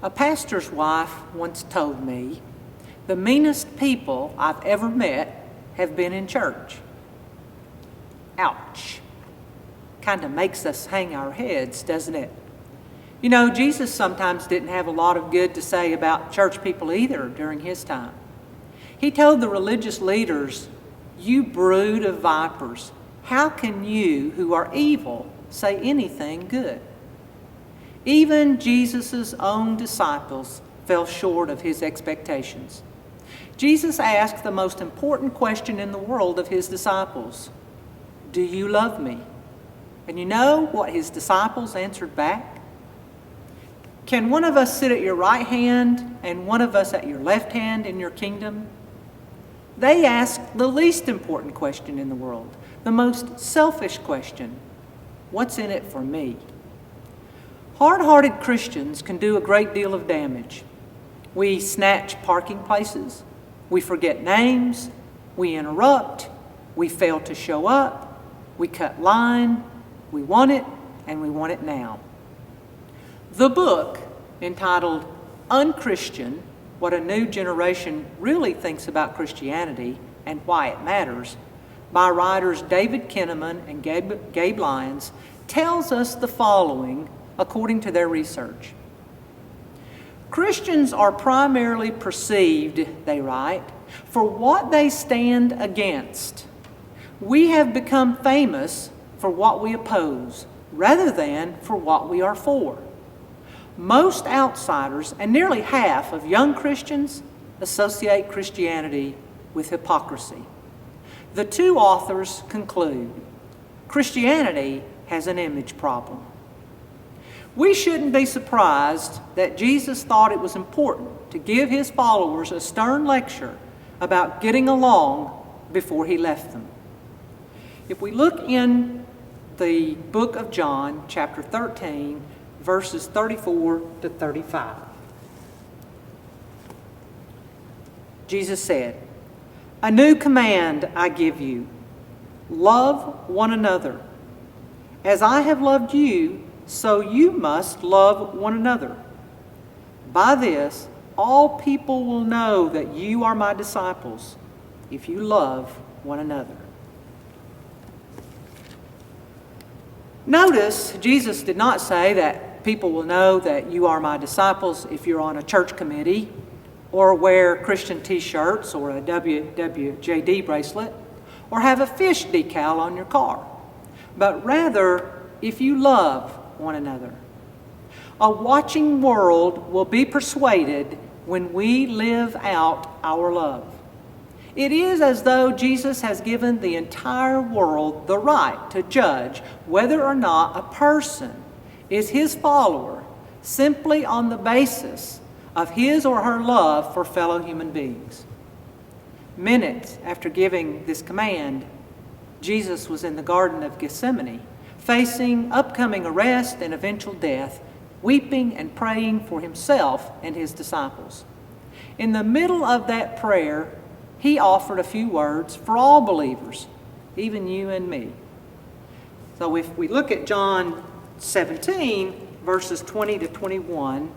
A pastor's wife once told me, "The meanest people I've ever met have been in church." Ouch. Kind of makes us hang our heads, doesn't it? You know, Jesus sometimes didn't have a lot of good to say about church people either during his time. He told the religious leaders, "You brood of vipers, how can you who are evil say anything good?" Even Jesus' own disciples fell short of his expectations. Jesus asked the most important question in the world of his disciples, "Do you love me?" And you know what his disciples answered back? "Can one of us sit at your right hand and one of us at your left hand in your kingdom?" They asked the least important question in the world, the most selfish question, "What's in it for me?" Hard-hearted Christians can do a great deal of damage. We snatch parking places, we forget names, we interrupt, we fail to show up, we cut line, we want it, and we want it now. The book, entitled Unchristian: What a New Generation Really Thinks About Christianity and Why It Matters, by writers David Kinnaman and Gabe Lyons, tells us the following according to their research. Christians are primarily perceived, they write, for what they stand against. We have become famous for what we oppose rather than for what we are for. Most outsiders and nearly half of young Christians associate Christianity with hypocrisy. The two authors conclude, Christianity has an image problem. We shouldn't be surprised that Jesus thought it was important to give his followers a stern lecture about getting along before he left them. If we look in the book of John, chapter 13, verses 34 to 35. Jesus said, "A new command I give you, love one another. As I have loved you, so you must love one another. By this, all people will know that you are my disciples, if you love one another." Notice, Jesus did not say that people will know that you are my disciples if you're on a church committee, or wear Christian t-shirts, or a WWJD bracelet, or have a fish decal on your car, but rather if you love one another. A watching world will be persuaded when we live out our love. It is as though Jesus has given the entire world the right to judge whether or not a person is his follower simply on the basis of his or her love for fellow human beings. Minutes after giving this command, Jesus was in the Garden of Gethsemane, facing upcoming arrest and eventual death, weeping and praying for himself and his disciples. In the middle of that prayer, he offered a few words for all believers, even you and me. So if we look at John 17, verses 20 to 21,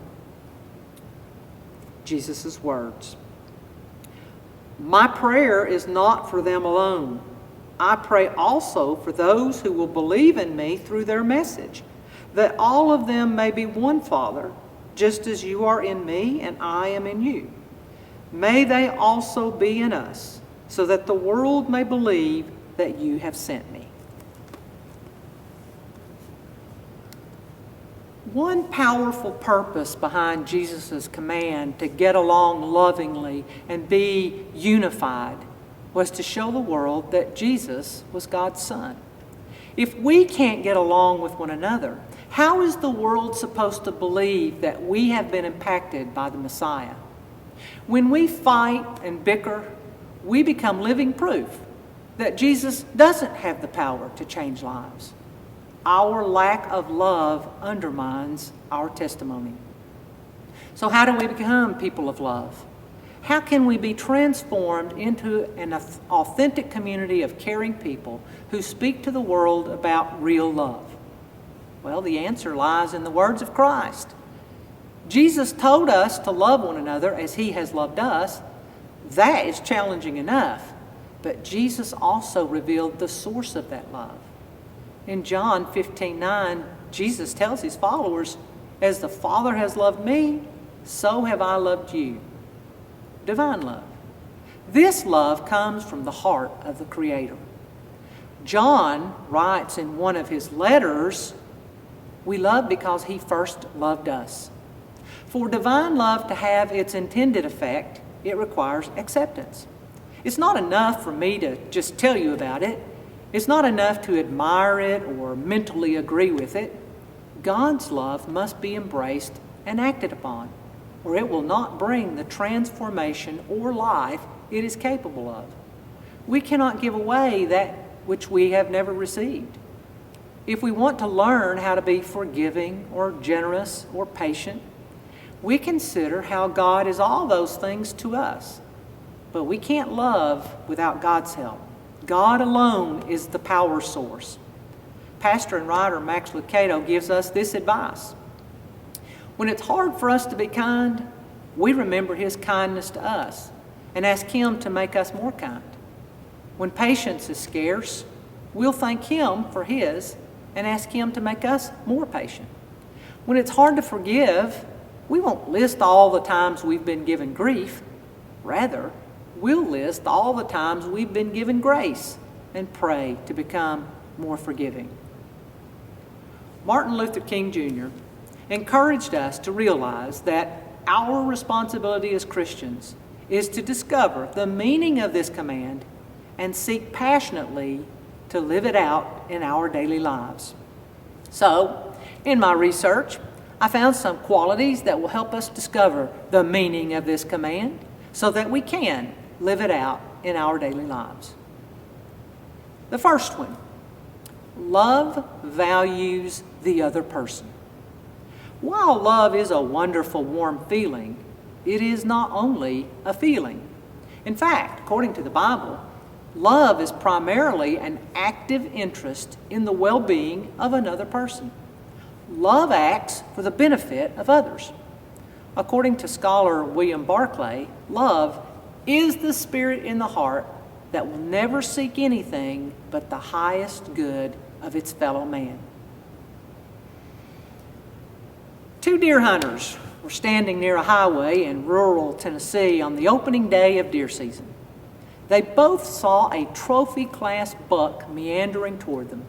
Jesus' words. "My prayer is not for them alone. I pray also for those who will believe in me through their message, that all of them may be one, Father, just as you are in me and I am in you. May they also be in us, so that the world may believe that you have sent me." One powerful purpose behind Jesus' command to get along lovingly and be unified was to show the world that Jesus was God's Son. If we can't get along with one another, how is the world supposed to believe that we have been impacted by the Messiah? When we fight and bicker, we become living proof that Jesus doesn't have the power to change lives. Our lack of love undermines our testimony. So how do we become people of love? How can we be transformed into an authentic community of caring people who speak to the world about real love? Well, the answer lies in the words of Christ. Jesus told us to love one another as he has loved us. That is challenging enough. But Jesus also revealed the source of that love. In John 15:9, Jesus tells his followers, "As the Father has loved me, so have I loved you." Divine love. This love comes from the heart of the Creator. John writes in one of his letters, "We love because he first loved us." For divine love to have its intended effect, it requires acceptance. It's not enough for me to just tell you about it. It's not enough to admire it or mentally agree with it. God's love must be embraced and acted upon, or it will not bring the transformation or life it is capable of. We cannot give away that which we have never received. If we want to learn how to be forgiving or generous or patient, we consider how God is all those things to us. But we can't love without God's help. God alone is the power source. Pastor and writer Max Lucado gives us this advice. When it's hard for us to be kind, we remember his kindness to us and ask him to make us more kind. When patience is scarce, we'll thank him for his and ask him to make us more patient. When it's hard to forgive, we won't list all the times we've been given grief. Rather, we'll list all the times we've been given grace and pray to become more forgiving. Martin Luther King Jr. encouraged us to realize that our responsibility as Christians is to discover the meaning of this command and seek passionately to live it out in our daily lives. So, in my research, I found some qualities that will help us discover the meaning of this command so that we can live it out in our daily lives. The first one, love values the other person. While love is a wonderful, warm feeling, it is not only a feeling. In fact, according to the Bible, love is primarily an active interest in the well-being of another person. Love acts for the benefit of others. According to scholar William Barclay, love is the spirit in the heart that will never seek anything but the highest good of its fellow man. Two deer hunters were standing near a highway in rural Tennessee on the opening day of deer season. They both saw a trophy-class buck meandering toward them.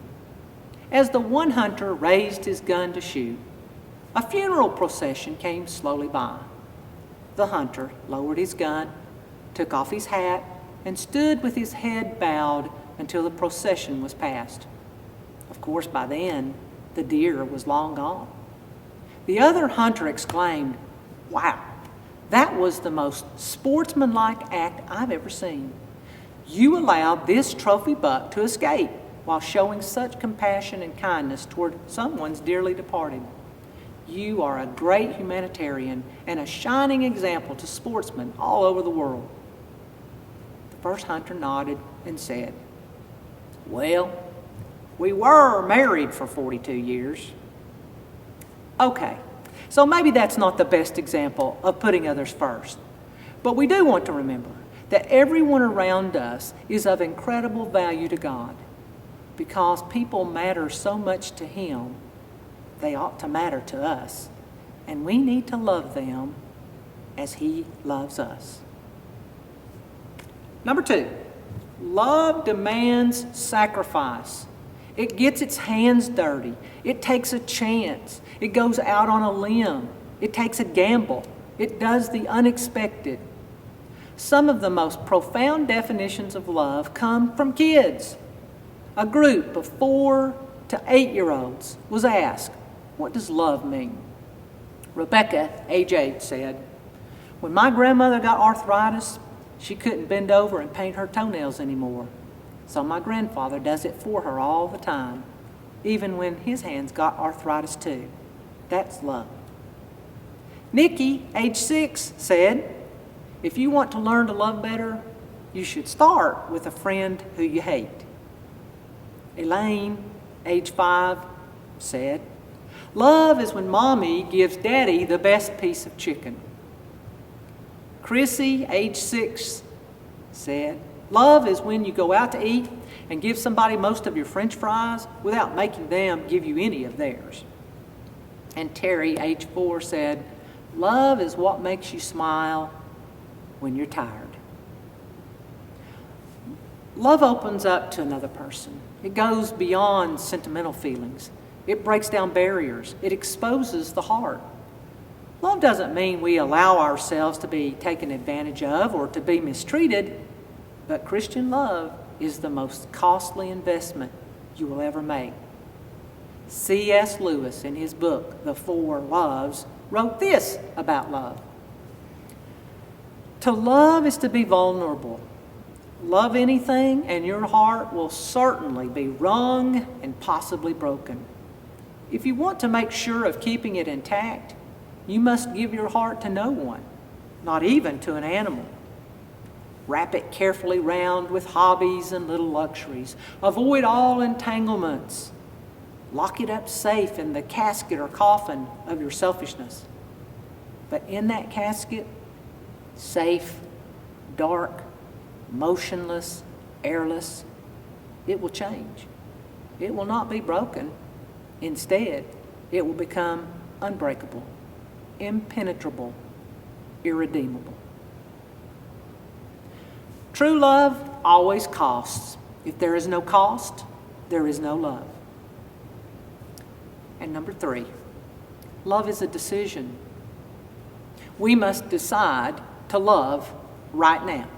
As the one hunter raised his gun to shoot, a funeral procession came slowly by. The hunter lowered his gun, took off his hat, and stood with his head bowed until the procession was past. Of course, by then, the deer was long gone. The other hunter exclaimed, "Wow, that was the most sportsmanlike act I've ever seen. You allowed this trophy buck to escape while showing such compassion and kindness toward someone's dearly departed. You are a great humanitarian and a shining example to sportsmen all over the world." The first hunter nodded and said, "Well, we were married for 42 years. Okay, so maybe that's not the best example of putting others first. But we do want to remember that everyone around us is of incredible value to God. Because people matter so much to Him, they ought to matter to us. And we need to love them as He loves us. Number 2, love demands sacrifice. It gets its hands dirty. It takes a chance. It goes out on a limb. It takes a gamble. It does the unexpected. Some of the most profound definitions of love come from kids. A group of 4 to 8-year-olds was asked, "What does love mean?" Rebecca, age 8, said, "When my grandmother got arthritis, she couldn't bend over and paint her toenails anymore. So my grandfather does it for her all the time, even when his hands got arthritis too. That's love." Nikki, age 6, said, "If you want to learn to love better, you should start with a friend who you hate." Elaine, age 5, said, Love is when Mommy gives Daddy the best piece of chicken. Chrissy, age 6, said, love is when you go out to eat and give somebody most of your French fries without making them give you any of theirs. And Terry, age 4, said, love is what makes you smile when you're tired. Love opens up to another person. It goes beyond sentimental feelings. It breaks down barriers. It exposes the heart. Love doesn't mean we allow ourselves to be taken advantage of or to be mistreated, but Christian love is the most costly investment you will ever make. C.S. Lewis, in his book, The Four Loves, wrote this about love. To love is to be vulnerable. Love anything, and your heart will certainly be wrung and possibly broken. If you want to make sure of keeping it intact, you must give your heart to no one, not even to an animal. Wrap it carefully round with hobbies and little luxuries. Avoid all entanglements. Lock it up safe in the casket or coffin of your selfishness. But in that casket, safe, dark, motionless, airless, it will change. It will not be broken. Instead, it will become unbreakable, impenetrable, irredeemable. True love always costs. If there is no cost, there is no love. And number 3, love is a decision. We must decide to love right now.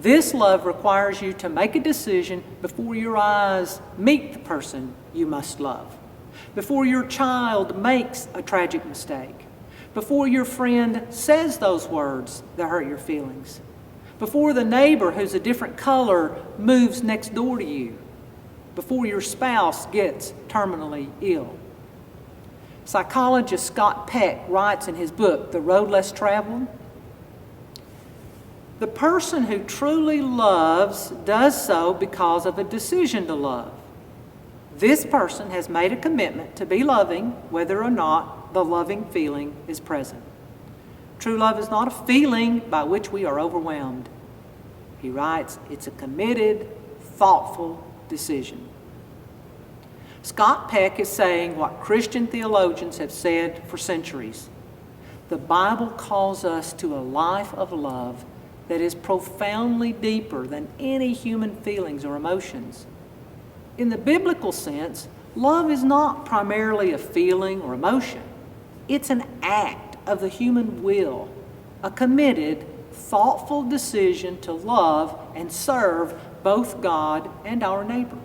This love requires you to make a decision before your eyes meet the person you must love, before your child makes a tragic mistake, before your friend says those words that hurt your feelings, before the neighbor who's a different color moves next door to you, before your spouse gets terminally ill. Psychologist Scott Peck writes in his book, The Road Less Traveled, the person who truly loves does so because of a decision to love. This person has made a commitment to be loving whether or not the loving feeling is present. True love is not a feeling by which we are overwhelmed. He writes, it's a committed, thoughtful decision. Scott Peck is saying what Christian theologians have said for centuries. The Bible calls us to a life of love that is profoundly deeper than any human feelings or emotions. In the biblical sense, love is not primarily a feeling or emotion. It's an act of the human will, a committed, thoughtful decision to love and serve both God and our neighbor.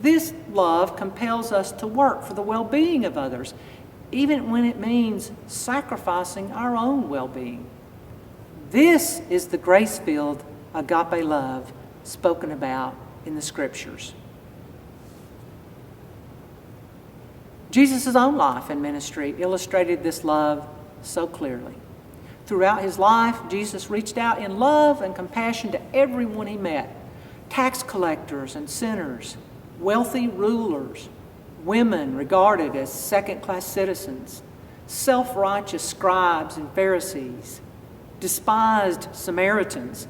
This love compels us to work for the well-being of others, even when it means sacrificing our own well-being. This is the grace-filled agape love spoken about in the Scriptures. Jesus' own life and ministry illustrated this love so clearly. Throughout his life, Jesus reached out in love and compassion to everyone he met, tax collectors and sinners, wealthy rulers, women regarded as second-class citizens, self-righteous scribes and Pharisees, despised Samaritans,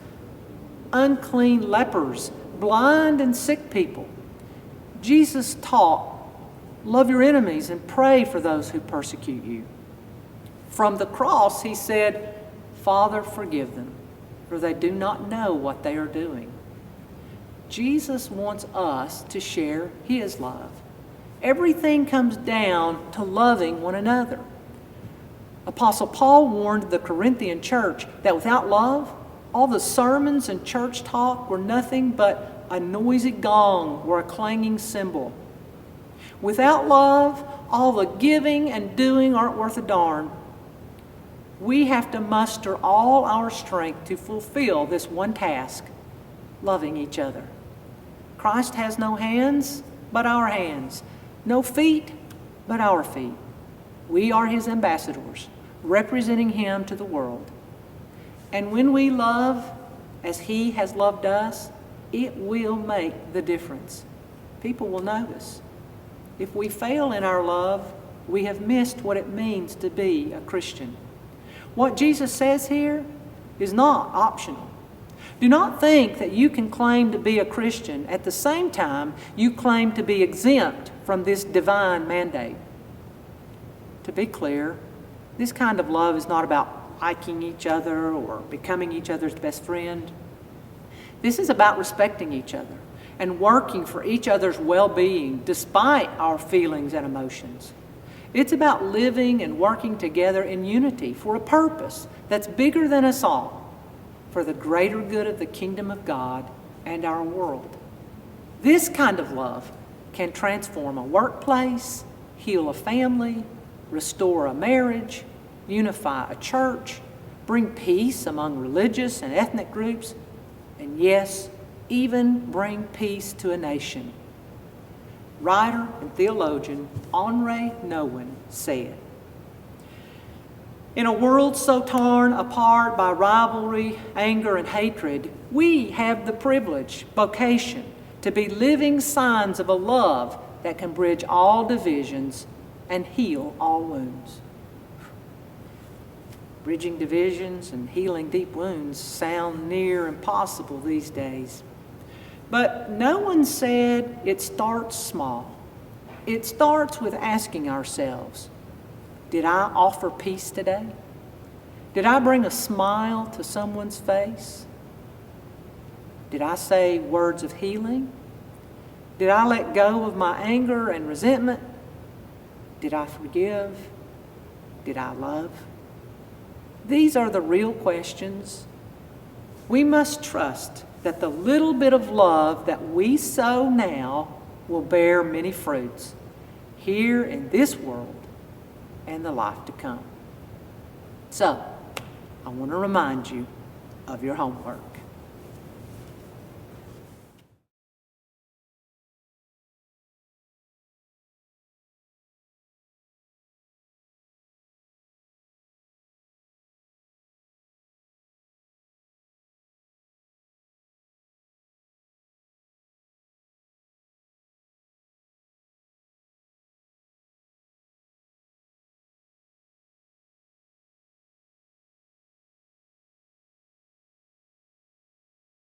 unclean lepers, blind and sick people. Jesus taught, love your enemies and pray for those who persecute you. From the cross, he said, Father, forgive them, for they do not know what they are doing. Jesus wants us to share his love. Everything comes down to loving one another. Apostle Paul warned the Corinthian church that without love, all the sermons and church talk were nothing but a noisy gong or a clanging cymbal. Without love, all the giving and doing aren't worth a darn. We have to muster all our strength to fulfill this one task, loving each other. Christ has no hands but our hands, no feet but our feet. We are his ambassadors, representing him to the world. And when we love as he has loved us, it will make the difference. People will notice. If we fail in our love, we have missed what it means to be a Christian. What Jesus says here is not optional. Do not think that you can claim to be a Christian at the same time you claim to be exempt from this divine mandate. To be clear, this kind of love is not about liking each other or becoming each other's best friend. This is about respecting each other and working for each other's well-being despite our feelings and emotions. It's about living and working together in unity for a purpose that's bigger than us all, for the greater good of the kingdom of God and our world. This kind of love can transform a workplace, heal a family, restore a marriage, unify a church, bring peace among religious and ethnic groups, and yes, even bring peace to a nation. Writer and theologian Henri Nouwen said, "In a world so torn apart by rivalry, anger, and hatred, we have the privilege, vocation, to be living signs of a love that can bridge all divisions and heal all wounds." Bridging divisions and healing deep wounds sound near impossible these days. But Nouwen said it starts small. It starts with asking ourselves, did I offer peace today? Did I bring a smile to someone's face? Did I say words of healing? Did I let go of my anger and resentment? Did I forgive? Did I love? These are the real questions. We must trust that the little bit of love that we sow now will bear many fruits here in this world and the life to come. So, I want to remind you of your homework.